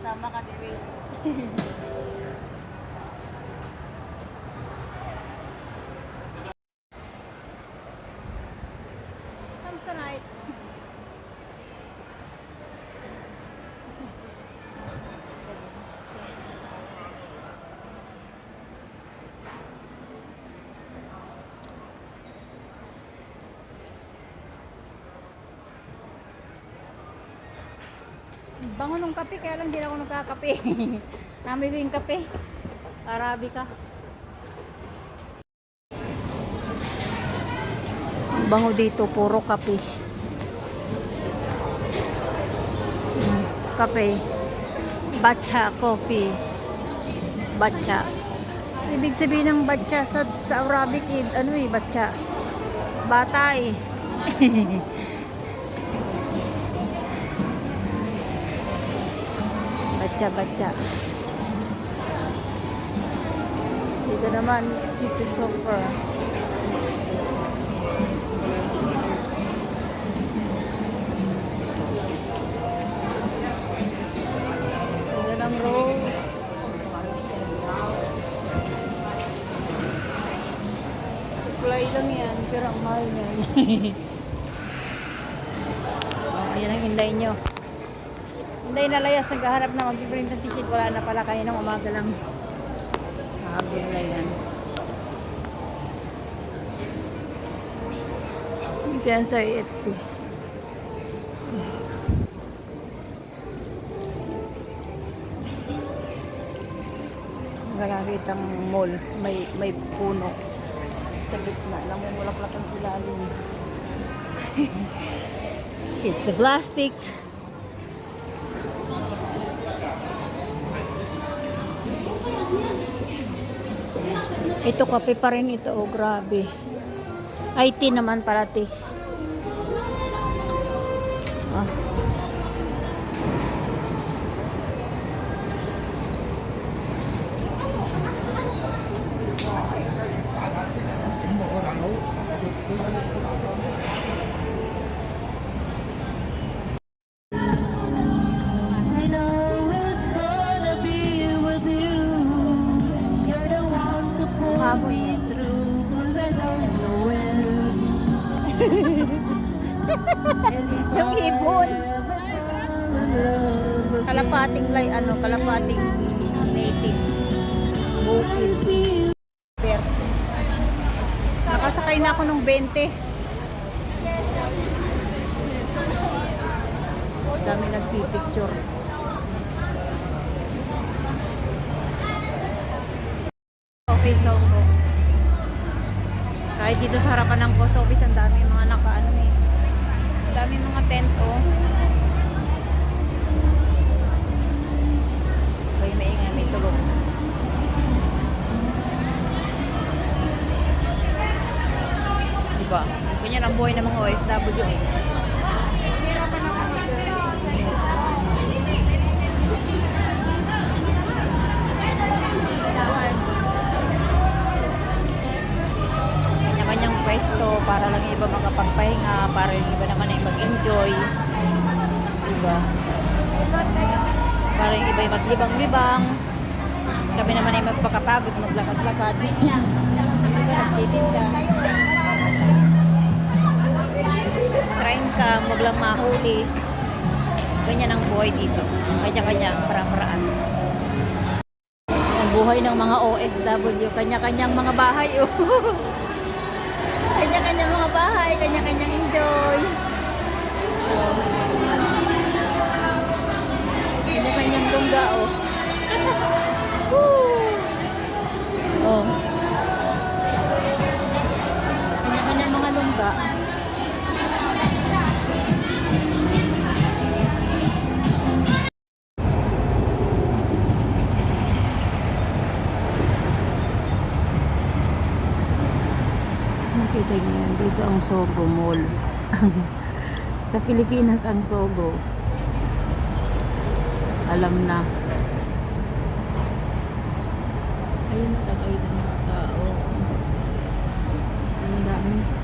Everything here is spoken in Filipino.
Sama ka diri. Samsonite. Bango nung kape, kaya lang hindi na ako nagkakape. Namoy ko yung kape. Arabica. Ang bango dito, puro kape. Kape. Batcha coffee. Batcha. Ibig sabihin ng batcha sa Arabic, ano eh, batcha. Bata eh. Batcha. Dito naman, City Sofa. Dito ng Rose. Supply lang yan, pero ang mahal yan. Ayan ang hinday nyo. Hinday na layas, naghahanap na mag-print ng t-shirt. Wala na pala, kaya ng umaga lang. Habol na yan. Diyan sa EFC. Nakakitang mall. May puno sa gitna. Namumulaklak ang ilalim. It's a plastic. Ito kape pa rin ito. Oh, grabe. IT naman parati. Ah. Habol niya. Yung ibon. Kalapating native. Bukid. Nakasakay na ako ng 20. Dami nagpipicture. Office ako. Kahit dito sa harapan ng post office, ang dami mga nakaano eh. Ang dami mga tent oh. May maingay, may tulog. Diba? Ganyan ang buhay ng mga OFW eh. Kanya-kanyang pwesto para lang yung iba makapagpahinga, para yung iba naman ay mag-enjoy. Diba? Para yung iba ay maglibang-libang. Kami naman ay magpakapagod, maglakad-lakad. Nagtitinda. Strain ka, wag lang mahuli. Ganyan ang buhay dito. Kanya-kanya, para-paraan. Ang buhay ng mga OFW, kanya-kanyang mga bahay. Oh. Kanya-kanyang mga bahay, kanya-kanyang enjoy. Kanya-kanyang lungga, oh. Oh. Kanya-kanyang mga lungga. Nakita niyo yan, dito ang Sogo Mall. Sa Pilipinas ang Sogo. Alam na. Ayun, tagay ng mga tao. Ang dami.